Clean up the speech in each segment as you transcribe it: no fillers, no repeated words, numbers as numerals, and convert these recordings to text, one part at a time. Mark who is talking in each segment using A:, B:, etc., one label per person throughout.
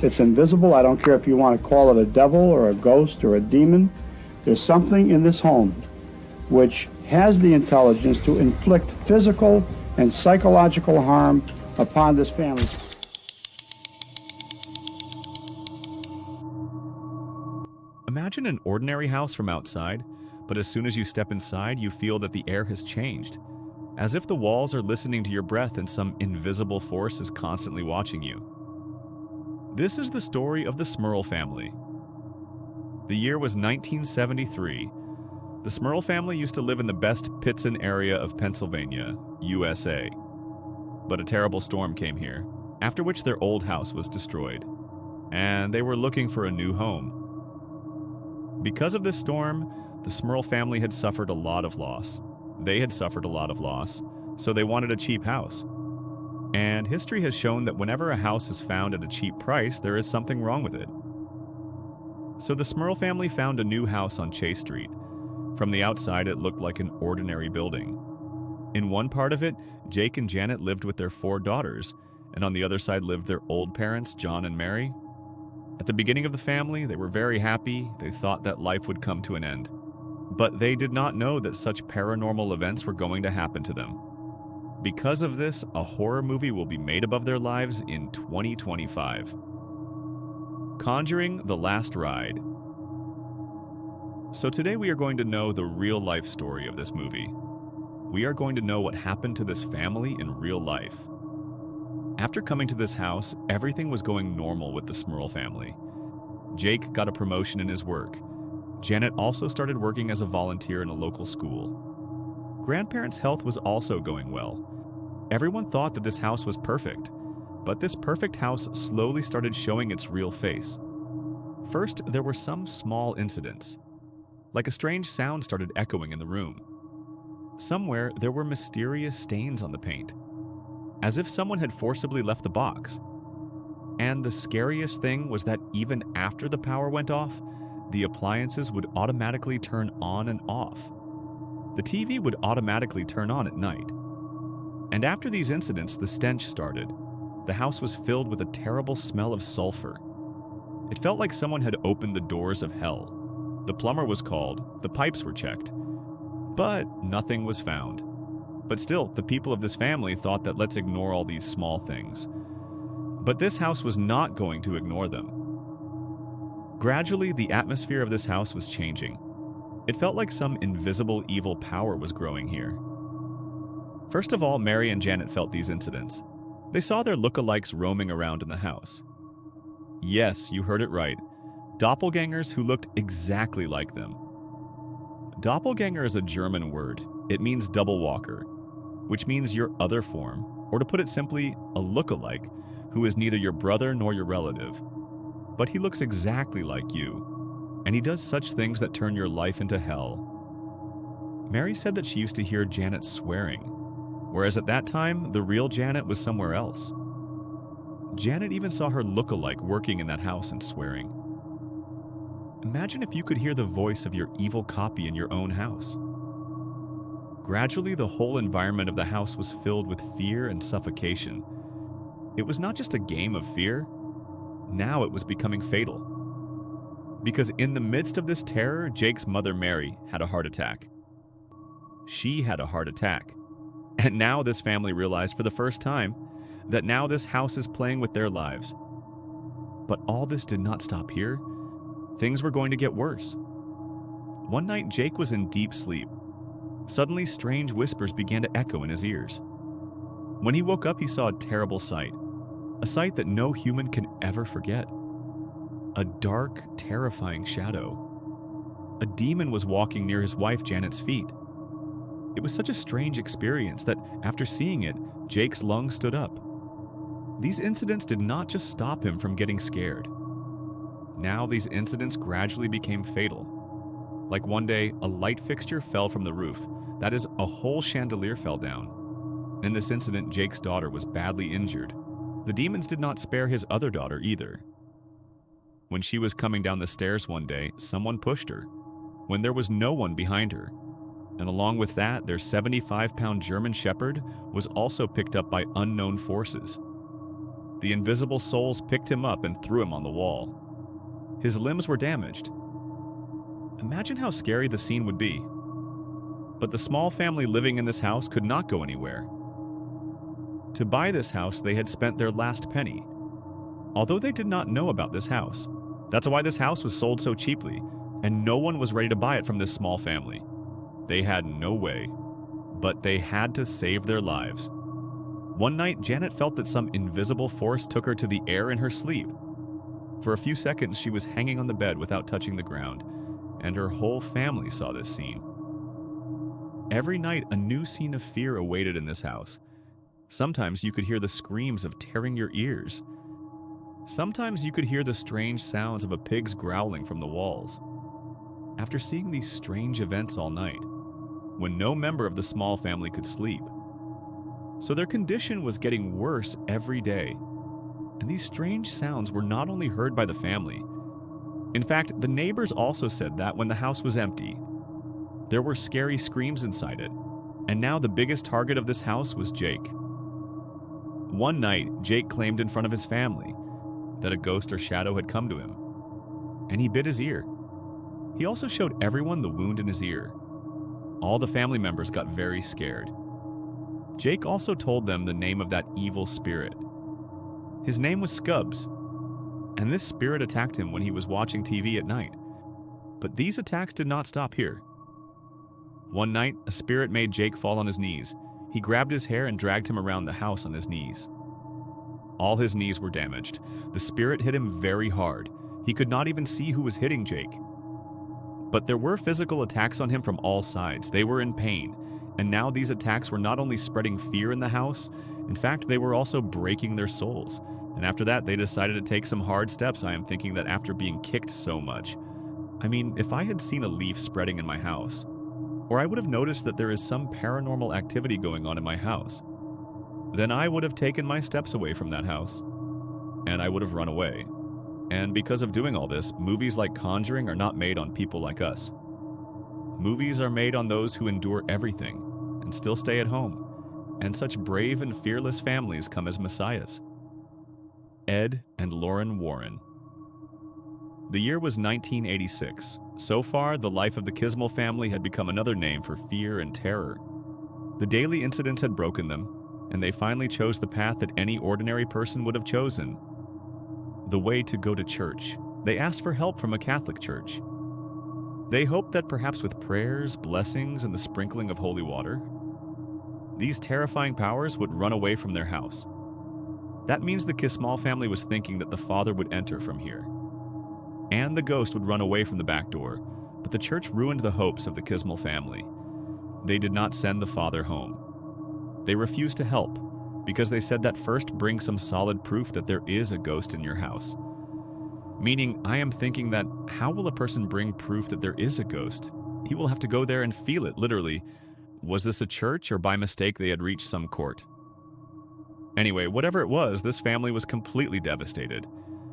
A: It's invisible. I don't care if you want to call it a devil or a ghost or a demon. There's something in this home which has the intelligence to inflict physical and psychological harm upon this family.
B: Imagine an ordinary house from outside, but as soon as you step inside, you feel that the air has changed, as if the walls are listening to your breath and some invisible force is constantly watching you. This is the story of the Smurl family. The year was 1973. The Smurl family used to live in the best Pittston area of Pennsylvania, USA. But a terrible storm came here, after which their old house was destroyed, and they were looking for a new home. Because of this storm, the Smurl family had suffered a lot of loss. They had suffered a lot of loss, so they wanted a cheap house. And history has shown that whenever a house is found at a cheap price, there is something wrong with it. So the Smurl family found a new house on Chase Street. From the outside, it looked like an ordinary building. In one part of it, Jake and Janet lived with their 4 daughters, and on the other side lived their old parents, John and Mary. At the beginning of the family, they were very happy. They thought that life would come to an end. But they did not know that such paranormal events were going to happen to them. Because of this, a horror movie will be made above their lives in 2025. Conjuring: The Last Ride. So today we are going to know the real-life story of this movie. We are going to know what happened to this family in real life. After coming to this house, everything was going normal with the Smurl family. Jake got a promotion in his work. Janet also started working as a volunteer in a local school. Grandparents' health was also going well. Everyone thought that this house was perfect, but this perfect house slowly started showing its real face. First, there were some small incidents. Like a strange sound started echoing in the room. Somewhere, there were mysterious stains on the paint, as if someone had forcibly left the box. And the scariest thing was that even after the power went off, the appliances would automatically turn on and off. The TV would automatically turn on at night. And after these incidents, the stench started. The house was filled with a terrible smell of sulfur. It felt like someone had opened the doors of hell. The plumber was called, the pipes were checked, but nothing was found. But still, the people of this family thought that let's ignore all these small things. But this house was not going to ignore them. Gradually, the atmosphere of this house was changing. It felt like some invisible evil power was growing here. First of all, Mary and Janet felt these incidents. They saw their lookalikes roaming around in the house. Yes, you heard it right. Doppelgangers who looked exactly like them. Doppelganger is a German word. It means double walker, which means your other form, or to put it simply, a lookalike who is neither your brother nor your relative. But he looks exactly like you, and he does such things that turn your life into hell. Mary said that she used to hear Janet swearing, whereas at that time, the real Janet was somewhere else. Janet even saw her lookalike working in that house and swearing. Imagine if you could hear the voice of your evil copy in your own house. Gradually, the whole environment of the house was filled with fear and suffocation. It was not just a game of fear. Now it was becoming fatal. Because in the midst of this terror, Jake's mother, Mary, had a heart attack. She had a heart attack. And now this family realized for the first time that now this house is playing with their lives. But all this did not stop here. Things were going to get worse. One night, Jake was in deep sleep. Suddenly, strange whispers began to echo in his ears. When he woke up, he saw a terrible sight. A sight that no human can ever forget. A dark, terrifying shadow. A demon was walking near his wife Janet's feet. It was such a strange experience that, after seeing it, Jake's lungs stood up. These incidents did not just stop him from getting scared. Now these incidents gradually became fatal. Like one day, a light fixture fell from the roof. That is, a whole chandelier fell down. In this incident, Jake's daughter was badly injured. The demons did not spare his other daughter either. When she was coming down the stairs one day, someone pushed her, when there was no one behind her. And along with that, their 75-pound German Shepherd was also picked up by unknown forces. The invisible souls picked him up and threw him on the wall. His limbs were damaged. Imagine how scary the scene would be. But the small family living in this house could not go anywhere. To buy this house, they had spent their last penny, although they did not know about this house. That's why this house was sold so cheaply, and no one was ready to buy it from this small family. They had no way, but they had to save their lives. One night, Janet felt that some invisible force took her to the air in her sleep. For a few seconds, she was hanging on the bed without touching the ground, and her whole family saw this scene. Every night, a new scene of fear awaited in this house. Sometimes you could hear the screams of tearing your ears. Sometimes you could hear the strange sounds of a pig's growling from the walls. After seeing these strange events all night, when no member of the small family could sleep, so their condition was getting worse every day. And these strange sounds were not only heard by the family. In fact, the neighbors also said that when the house was empty, there were scary screams inside it. And now the biggest target of this house was Jake. One night, Jake claimed in front of his family that a ghost or shadow had come to him, and he bit his ear. He also showed everyone the wound in his ear. All the family members got very scared. Jake also told them the name of that evil spirit. His name was Scubs, and this spirit attacked him when he was watching TV at night. But these attacks did not stop here. One night, a spirit made Jake fall on his knees. He grabbed his hair and dragged him around the house on his knees. All his knees were damaged. The spirit hit him very hard. He could not even see who was hitting Jake. But there were physical attacks on him from all sides. They were in pain. And now these attacks were not only spreading fear in the house, in fact, they were also breaking their souls. And after that, they decided to take some hard steps. I am thinking that after being kicked so much. I mean, if I had seen a leaf spreading in my house, or I would have noticed that there is some paranormal activity going on in my house, then I would have taken my steps away from that house, and I would have run away. And because of doing all this, movies like Conjuring are not made on people like us. Movies are made on those who endure everything and still stay at home, and such brave and fearless families come as messiahs. Ed and Lauren Warren. The year was 1986. So far, the life of the Kismel family had become another name for fear and terror. The daily incidents had broken them, and they finally chose the path that any ordinary person would have chosen. The way to go to church. They asked for help from a Catholic church. They hoped that perhaps with prayers, blessings, and the sprinkling of holy water, these terrifying powers would run away from their house. That means the Kismel family was thinking that the father would enter from here, and the ghost would run away from the back door, but the church ruined the hopes of the Kismel family. They did not send the father home. They refused to help because they said that first bring some solid proof that there is a ghost in your house. Meaning, I am thinking that how will a person bring proof that there is a ghost? He will have to go there and feel it, literally. Was this a church, or by mistake they had reached some court? Anyway, whatever it was, this family was completely devastated.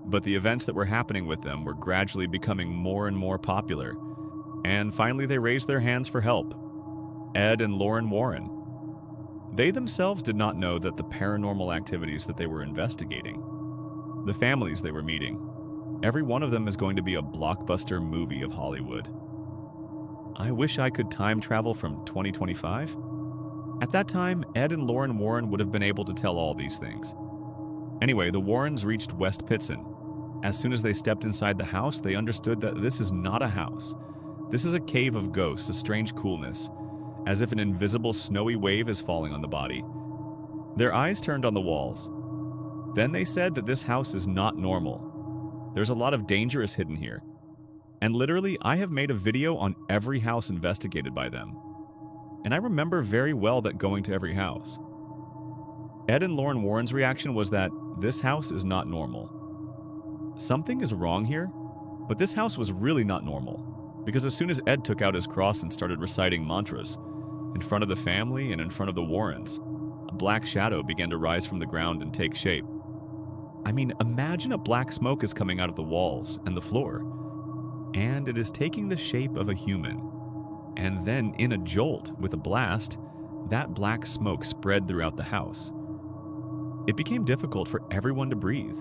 B: But the events that were happening with them were gradually becoming more and more popular. And finally they raised their hands for help. Ed and Lauren Warren. They themselves did not know that the paranormal activities that they were investigating, the families they were meeting, every one of them is going to be a blockbuster movie of Hollywood. I wish I could time travel from 2025. At that time, Ed and Lauren Warren would have been able to tell all these things. Anyway, the Warrens reached West Pittston. As soon as they stepped inside the house, they understood that this is not a house. This is a cave of ghosts, a strange coolness, as if an invisible snowy wave is falling on the body. Their eyes turned on the walls. Then they said that this house is not normal. There's a lot of dangerous hidden here. And literally, I have made a video on every house investigated by them. And I remember very well that going to every house. Ed and Lauren Warren's reaction was that this house is not normal. Something is wrong here, but this house was really not normal, because as soon as Ed took out his cross and started reciting mantras, in front of the family and in front of the Warrens, a black shadow began to rise from the ground and take shape. I mean, imagine a black smoke is coming out of the walls and the floor, and it is taking the shape of a human. And then, in a jolt, with a blast, that black smoke spread throughout the house. It became difficult for everyone to breathe.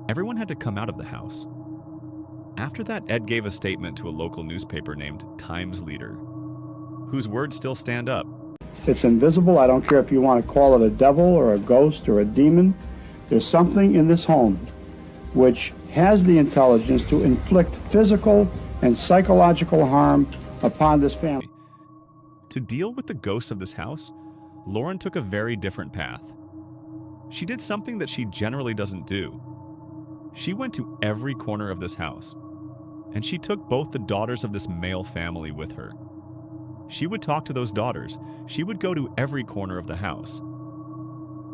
B: Everyone had to come out of the house. After that, Ed gave a statement to a local newspaper named Times Leader, whose words still stand up.
A: It's invisible. I don't care if you want to call it a devil or a ghost or a demon. There's something in this home which has the intelligence to inflict physical and psychological harm upon this family.
B: To deal with the ghosts of this house, Lauren took a very different path. She did something that she generally doesn't do. She went to every corner of this house, and she took both the daughters of this male family with her. She would talk to those daughters. She would go to every corner of the house.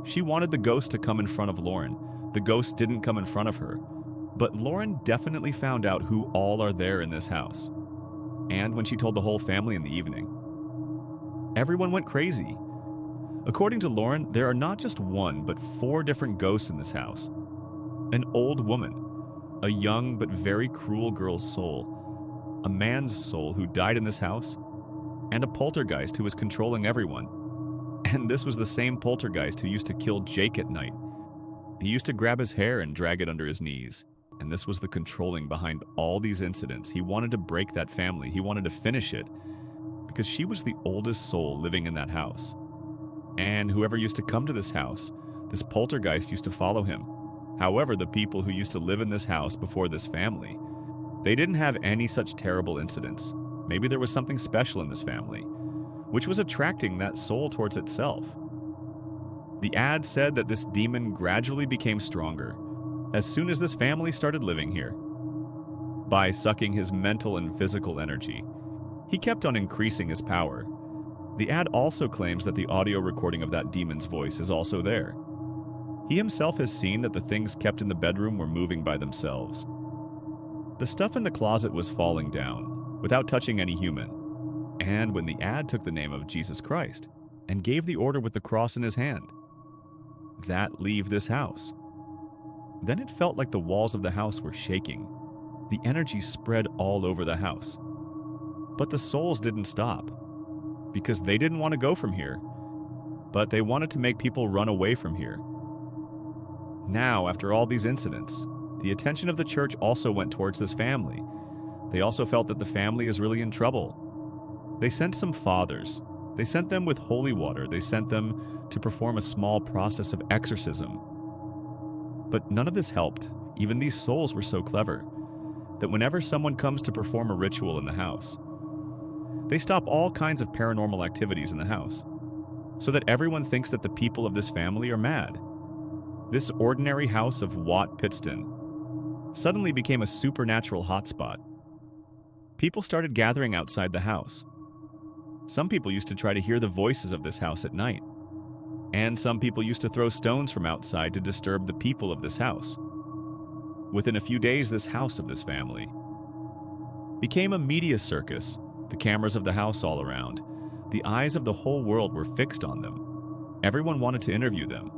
B: She wanted the ghost to come in front of Lauren. The ghost didn't come in front of her, but Lauren definitely found out who all are there in this house. And when she told the whole family in the evening, everyone went crazy. According to Lauren, there are not just one, but 4 different ghosts in this house. An old woman, a young but very cruel girl's soul, a man's soul who died in this house, and a poltergeist who was controlling everyone. And this was the same poltergeist who used to kill Jake at night. He used to grab his hair and drag it under his knees. And this was the controlling behind all these incidents. He wanted to break that family. He wanted to finish it because she was the oldest soul living in that house. And whoever used to come to this house, this poltergeist used to follow him. However, the people who used to live in this house before this family, they didn't have any such terrible incidents. Maybe there was something special in this family, which was attracting that soul towards itself. The ad said that this demon gradually became stronger as soon as this family started living here. By sucking his mental and physical energy, he kept on increasing his power. The ad also claims that the audio recording of that demon's voice is also there. He himself has seen that the things kept in the bedroom were moving by themselves. The stuff in the closet was falling down without touching any human. And when the ad took the name of Jesus Christ and gave the order with the cross in his hand, that leave this house. Then it felt like the walls of the house were shaking. The energy spread all over the house. But the souls didn't stop, because they didn't want to go from here, but they wanted to make people run away from here. Now, after all these incidents, the attention of the church also went towards this family. They also felt that the family is really in trouble. They sent some fathers. They sent them with holy water. They sent them to perform a small process of exorcism. But none of this helped. Even these souls were so clever that whenever someone comes to perform a ritual in the house, they stop all kinds of paranormal activities in the house, so that everyone thinks that the people of this family are mad. This ordinary house of Watt Pittston suddenly became a supernatural hotspot. People started gathering outside the house. Some people used to try to hear the voices of this house at night, and some people used to throw stones from outside to disturb the people of this house. Within a few days, this house of this family became a media circus. The cameras of the house all around, the eyes of the whole world were fixed on them. Everyone wanted to interview them,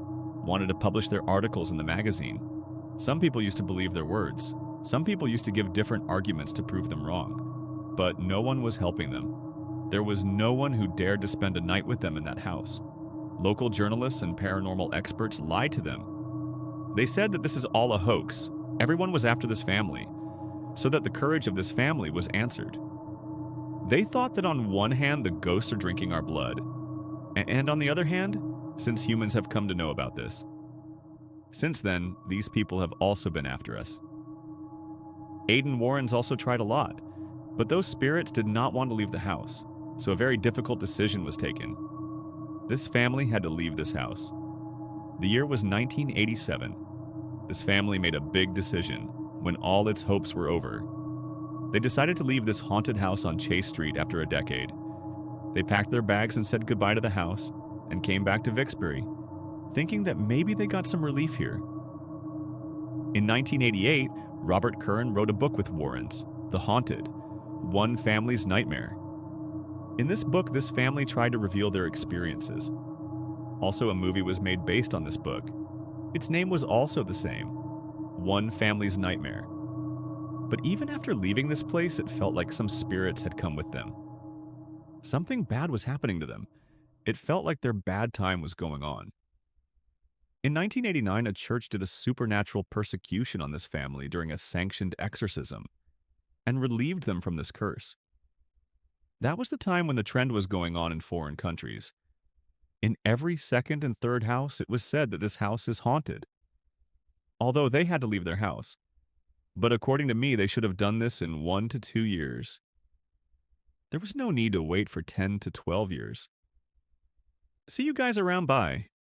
B: wanted to publish their articles in the magazine. Some people used to believe their words. Some people used to give different arguments to prove them wrong. But no one was helping them. There was no one who dared to spend a night with them in that house. Local journalists and paranormal experts lied to them. They said that this is all a hoax. Everyone was after this family, so that the courage of this family was answered. They thought that on one hand, the ghosts are drinking our blood, and on the other hand, since humans have come to know about this. Since then, these people have also been after us. Aidan Warren's also tried a lot, but those spirits did not want to leave the house, so a very difficult decision was taken. This family had to leave this house. The year was 1987. This family made a big decision when all its hopes were over. They decided to leave this haunted house on Chase Street after a decade. They packed their bags and said goodbye to the house and came back to Vicksbury, thinking that maybe they got some relief here. In 1988, Robert Curran wrote a book with Warrens, The Haunted, One Family's Nightmare. In this book, this family tried to reveal their experiences. Also, a movie was made based on this book. Its name was also the same, One Family's Nightmare. But even after leaving this place, it felt like some spirits had come with them. Something bad was happening to them. It felt like their bad time was going on. In 1989, a church did a supernatural persecution on this family during a sanctioned exorcism and relieved them from this curse. That was the time when the trend was going on in foreign countries. In every second and third house, it was said that this house is haunted, although they had to leave their house. But according to me, they should have done this in 1 to 2 years. There was no need to wait for 10 to 12 years. See you guys around by.